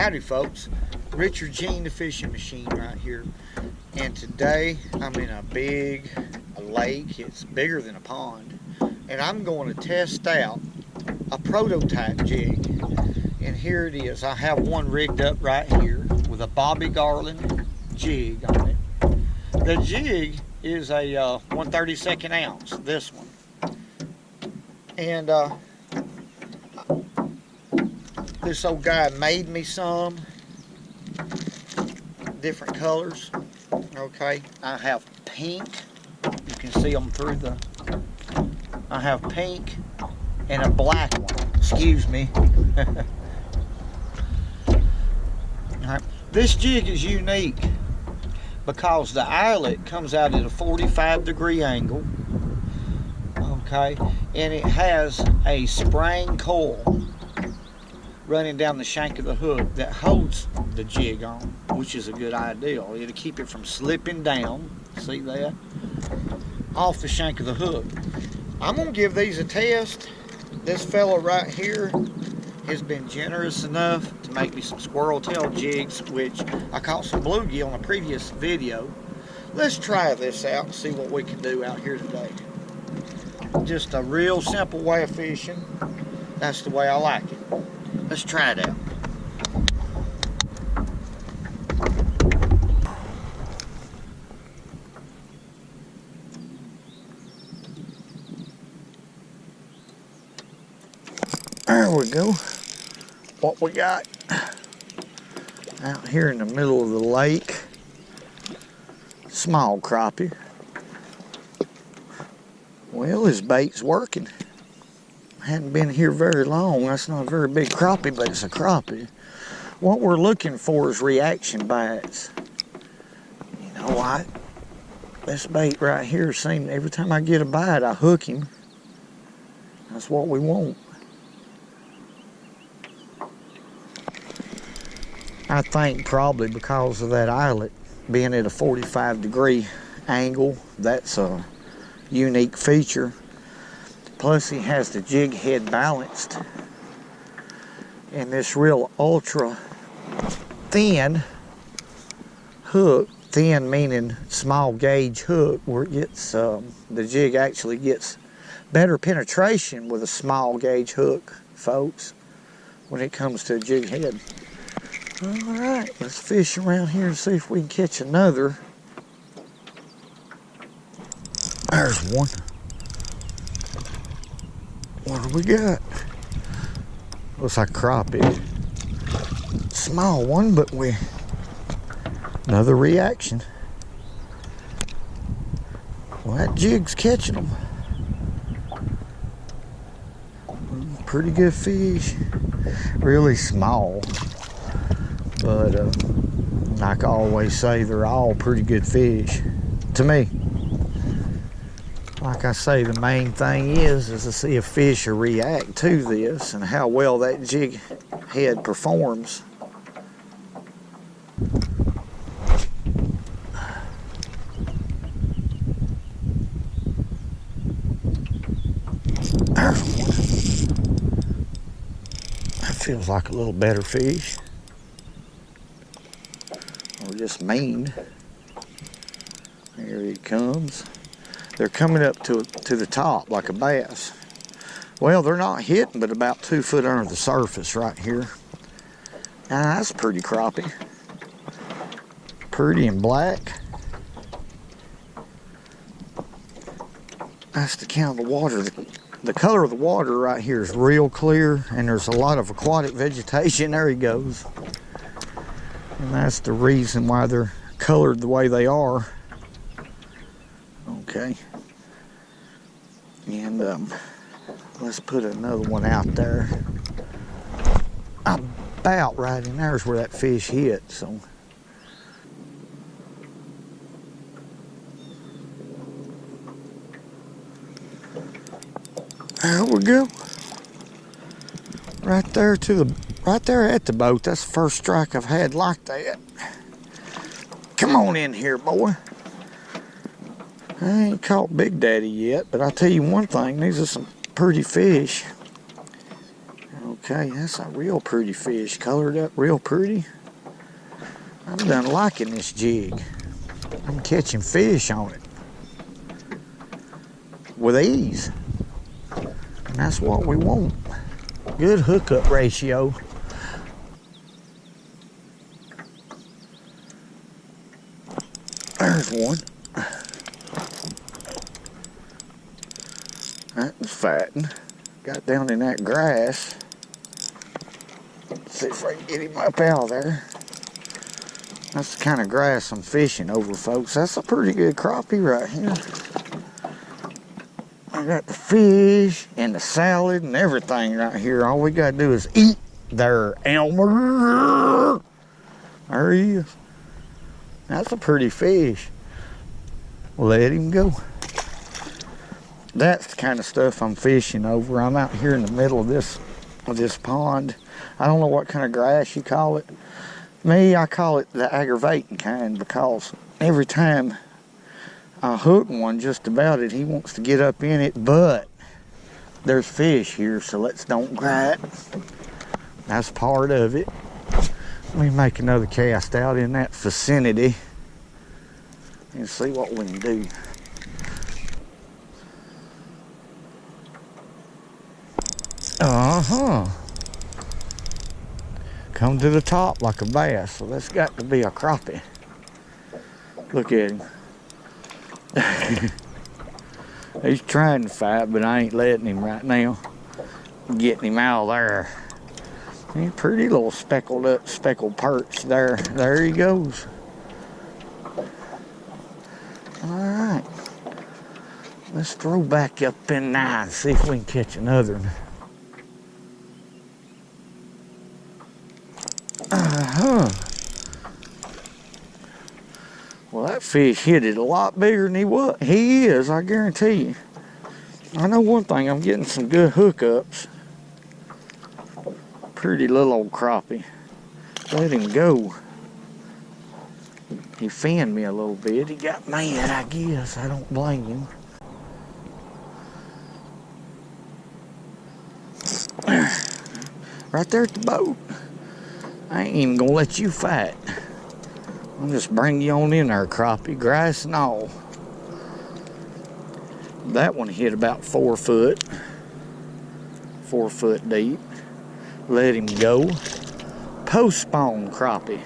Howdy folks, Richardgenethefishing fishing machine right here, and today I'm in a big lake. It's bigger than a pond, and I'm going to test out a prototype jig. And here it is. I have one rigged up right here with a Bobby Garland jig on it. The jig is a 1/32 ounce, this one, and this old guy made me some different colors. Okay, I have pink. You can see them through the. I have pink and a black one. Excuse me. Alright. This jig is unique because the eyelet comes out at a 45-degree angle. Okay, and it has a spring coil running down the shank of the hook that holds the jig on, which is a good idea. It'll keep it from slipping down, see that, off the shank of the hook. I'm going to give these a test. This fella right here has been generous enough to make me some squirrel tail jigs, which I caught some bluegill in a previous video. Let's try this out and see what we can do out here today. Just a real simple way of fishing. That's the way I like it. Let's try it out. There we go. What we got out here in the middle of the lake. Small crappie. Well, his bait's working. Hadn't been here very long. That's not a very big crappie, but it's a crappie. What we're looking for is reaction bites. You know what? This bait right here seems every time I get a bite, I hook him. That's what we want. I think probably because of that eyelet being at a 45-degree angle, that's a unique feature. Plus he has the jig head balanced and this real ultra thin hook, thin meaning small gauge hook, where it gets the jig actually gets better penetration with a small gauge hook, folks, when it comes to a jig head. All right, let's fish around here and see if we can catch another. There's one. What do we got? Looks like crappie. Small one, but another reaction. Well, that jig's catching them. Pretty good fish. Really small. But like I always say, they're all pretty good fish to me. Like I say, the main thing is to see if fish will react to this and how well that jig head performs. There's one. That feels like a little better fish. Or just mean. Here he comes. They're coming up to the top like a bass. Well, they're not hitting but about 2 foot under the surface right here. Now, that's pretty crappie. Pretty and black. That's the count of the water. The color of the water right here is real clear, and there's a lot of aquatic vegetation. There he goes. And that's the reason why they're colored the way they are. Okay, and let's put another one out there. About right in there is where that fish hit, so. There we go. Right there at the boat. That's the first strike I've had like that. Come on in here, boy. I ain't caught Big Daddy yet, but I'll tell you one thing, these are some pretty fish. Okay, that's a real pretty fish, colored up real pretty. I'm done liking this jig. I'm catching fish on it with ease. And that's what we want. Good hookup ratio. There's one. That was fatting. Got down in that grass. Let's see if I can get him up out of there. That's the kind of grass I'm fishing over, folks. That's a pretty good crappie right here. I got the fish and the salad and everything right here. All we gotta do is eat there, Elmer. There he is. That's a pretty fish. Let him go. That's the kind of stuff I'm fishing over. I'm out here in the middle of this pond. I don't know what kind of grass you call it. Me, I call it the aggravating kind, because every time I hook one just about it, he wants to get up in it, but there's fish here, so let's don't grab. That's part of it. Let me make another cast out in that vicinity and see what we can do. Come to the top like a bass, so that's got to be a crappie. Look at him. He's trying to fight, but I ain't letting him right now. Getting him out of there. He's pretty little speckled perch there. There he goes. Alright. Let's throw back up in there and see if we can catch another one. Well, that fish hit it a lot bigger than he is, I guarantee you. I know one thing, I'm getting some good hookups. Pretty little old crappie. Let him go. He fanned me a little bit. He got mad, I guess. I don't blame him. Right there at the boat. I ain't even gonna let you fight. I'll just bring you on in there, crappie, grass and all. That one hit about 4 foot. 4 foot deep. Let him go. Post spawn crappie.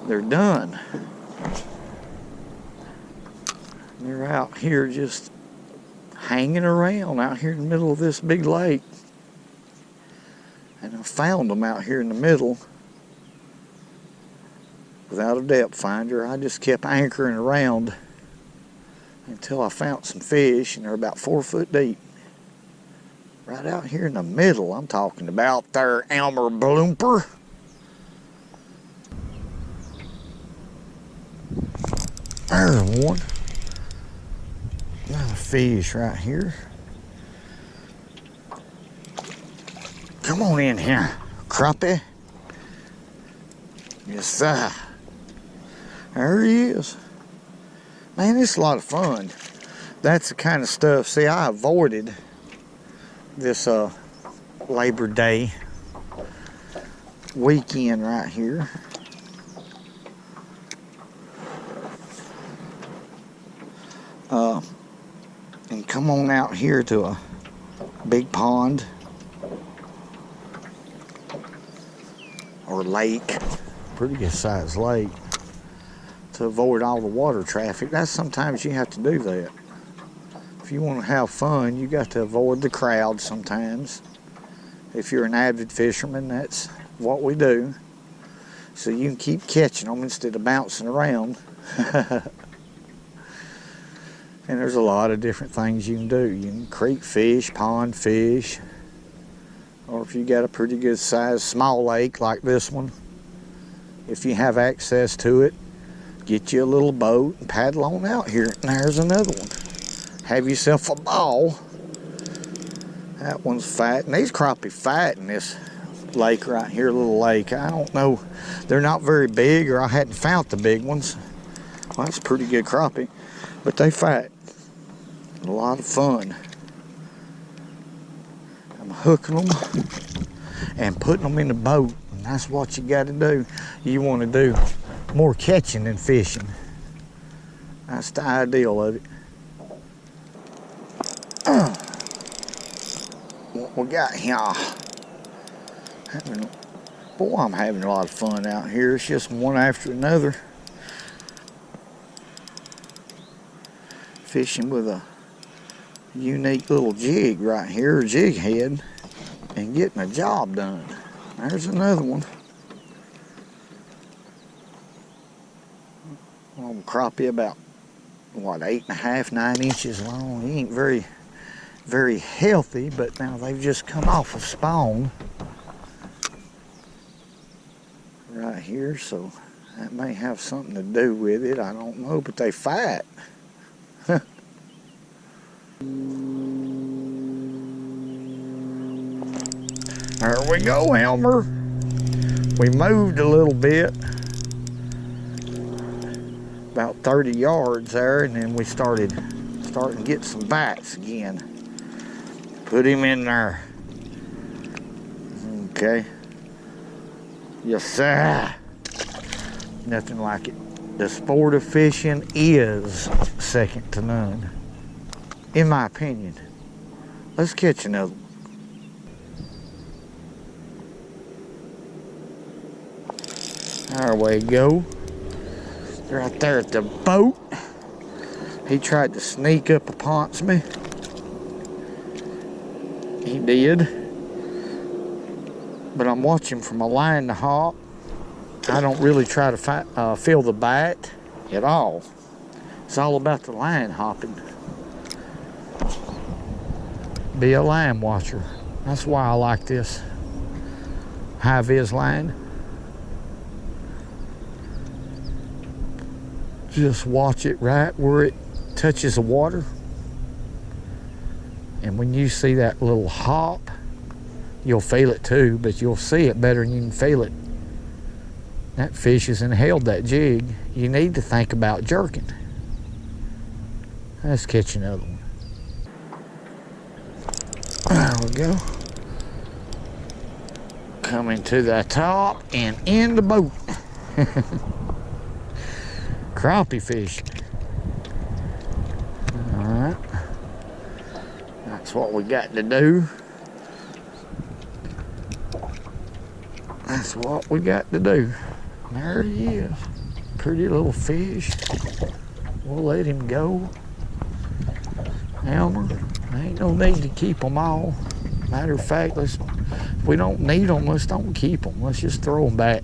They're done. They're out here just hanging around out here in the middle of this big lake. And I found them out here in the middle without a depth finder. I just kept anchoring around until I found some fish, and they're about 4 foot deep. Right out here in the middle, I'm talking about there, Elmer Blooper. There's one. Another fish right here. Come on in here, crappie. Yes, sir. There he is. Man, it's a lot of fun. That's the kind of stuff. See, I avoided this Labor Day weekend right here. And come on out here to a big pond or lake, pretty good sized lake, to avoid all the water traffic. That's sometimes you have to do that. If you want to have fun, you got to avoid the crowd sometimes. If you're an avid fisherman, that's what we do. So you can keep catching them instead of bouncing around. And there's a lot of different things you can do. You can creek fish, pond fish, or if you got a pretty good sized small lake like this one, if you have access to it, get you a little boat and paddle on out here. And there's another one. Have yourself a ball. That one's fat, and these crappie fat in this lake right here, little lake. I don't know, they're not very big, or I hadn't found the big ones. Well, that's a pretty good crappie, but they fat. A lot of fun. hooking them and putting them in the boat. And that's what you got to do. You want to do more catching than fishing. That's the ideal of it. What we got here? Boy, I'm having a lot of fun out here. It's just one after another. Fishing with a unique little jig right here, jig head, and getting a job done. There's another one. Little crappie about, what, 8.5, 9 inches long. He ain't very healthy, but now they've just come off of spawn right here, so that may have something to do with it. I don't know, but they fight. There we go, Elmer. We moved a little bit, about 30 yards there, and then we starting to get some bites again. Put him in there. Okay. Yes, sir. Nothing like it. The sport of fishing is second to none, in my opinion. Let's catch another one. There we go. Right there at the boat. He tried to sneak up upon me. He did. But I'm watching from a line to hop. I don't really try to feel the bite at all. It's all about the line hopping. Be a line watcher. That's why I like this high-vis line. Just watch it right where it touches the water. And when you see that little hop, you'll feel it too, but you'll see it better than you can feel it. That fish has inhaled that jig. You need to think about jerking. Let's catch another one. There we go. Coming to the top and in the boat. Crappie fish. All right. That's what we got to do. That's what we got to do. There he is. Pretty little fish. We'll let him go. Elmer, there ain't no need to keep them all. Matter of fact, if we don't need them, let's don't keep them. Let's just throw them back.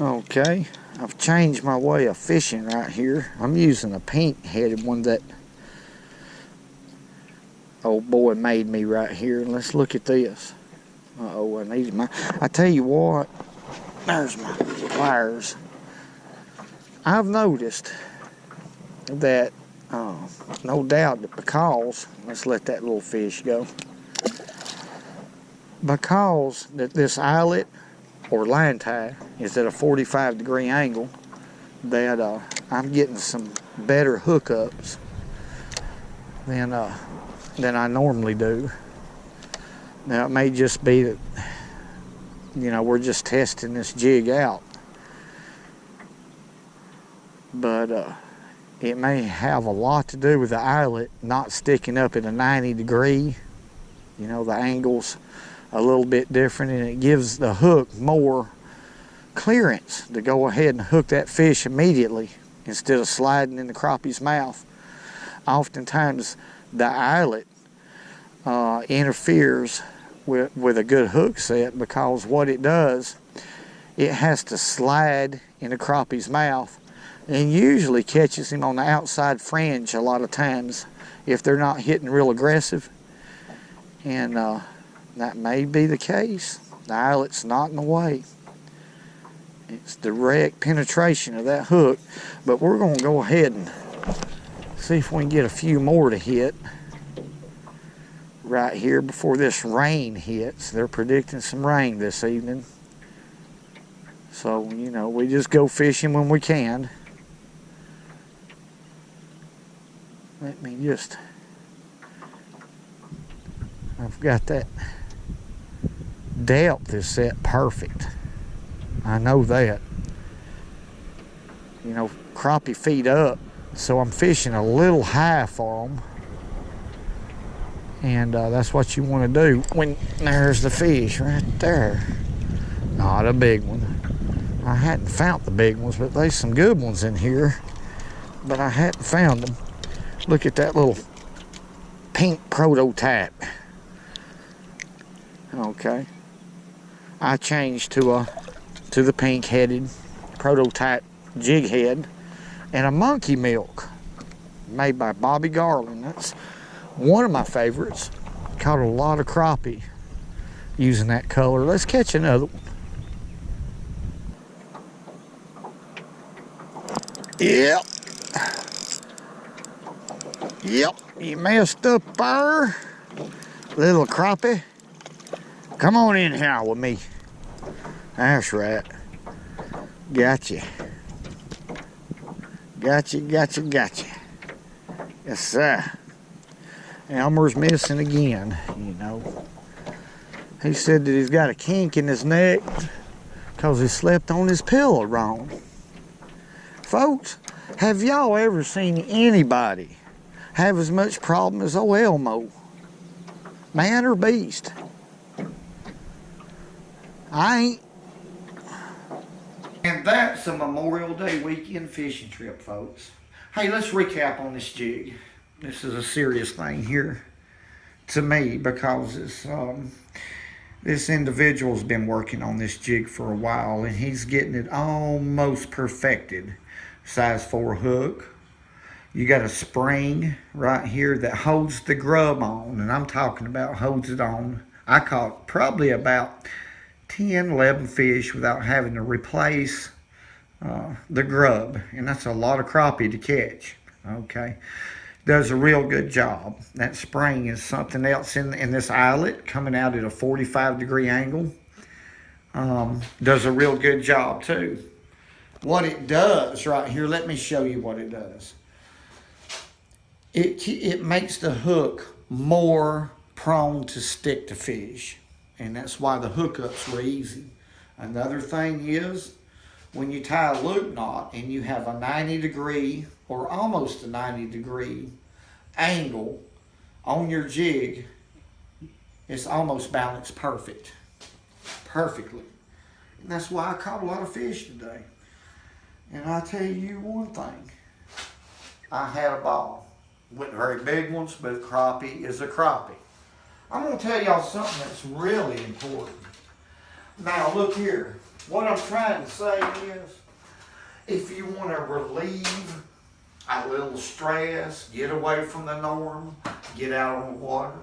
Okay, I've changed my way of fishing right here. I'm using a pink-headed one that old boy made me right here. And let's look at this. Uh-oh, I needed my... I tell you what, there's my pliers. I've noticed that, no doubt that because, let's let that little fish go. Because that this eyelet or line tie is at a 45-degree angle, that I'm getting some better hookups than I normally do. Now it may just be that, you know, we're just testing this jig out, but it may have a lot to do with the eyelet not sticking up at a 90-degree. You know, the angle's a little bit different, and it gives the hook more clearance to go ahead and hook that fish immediately instead of sliding in the crappie's mouth. Oftentimes the eyelet interferes with a good hook set, because what it does, it has to slide in the crappie's mouth and usually catches him on the outside fringe a lot of times if they're not hitting real aggressive. And that may be the case. The eyelet's not in the way. It's direct penetration of that hook. But we're going to go ahead and see if we can get a few more to hit right here before this rain hits. They're predicting some rain this evening. So, you know, we just go fishing when we can. Let me just, I've got that depth is set perfect. I know that. You know, crappie feed up, so I'm fishing a little high for them. And that's what you want to do when there's the fish right there. Not a big one. I hadn't found the big ones, but there's some good ones in here. But I hadn't found them. Look at that little pink prototype. Okay. I changed to the pink-headed prototype jig head and a monkey milk made by Bobby Garland. That's one of my favorites. Caught a lot of crappie using that color. Let's catch another one. Yep. Yep, you messed up there, little crappie. Come on in here with me. That's right. Gotcha. Gotcha, gotcha, gotcha. Yes, sir. Elmer's missing again, you know. He said that he's got a kink in his neck because he slept on his pillow wrong. Folks, have y'all ever seen anybody have as much problem as old Elmo? Man or beast? I ain't. And that's a Memorial Day weekend fishing trip, folks. Hey, let's recap on this jig. This is a serious thing here to me because it's this individual's been working on this jig for a while and he's getting it almost perfected. Size 4 hook. You got a spring right here that holds the grub on, and I'm talking about holds it on. I caught probably about 10, 11 fish without having to replace the grub, and that's a lot of crappie to catch. Okay, does a real good job. That spring is something else in this eyelet coming out at a 45-degree angle. Does a real good job too. What it does right here, let me show you what it does. It makes the hook more prone to stick to fish, and that's why the hookups were easy. Another thing is when you tie a loop knot and you have a 90-degree or almost a 90-degree angle on your jig, it's almost balanced perfectly. And that's why I caught a lot of fish today. And I tell you one thing, I had a ball. Wasn't very big ones, but a crappie is a crappie. I'm going to tell y'all something that's really important. Now look here. What I'm trying to say is, if you want to relieve a little stress, get away from the norm, get out on the water,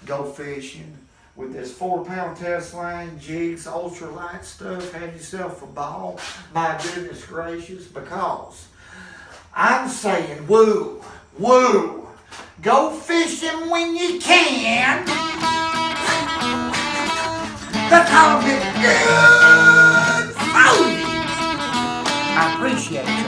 go fishing with this 4-pound test line, jigs, ultralight stuff, have yourself a ball. My goodness gracious, because I'm saying woo. Woo! Go fishing when you can. Because it's good food. I appreciate it.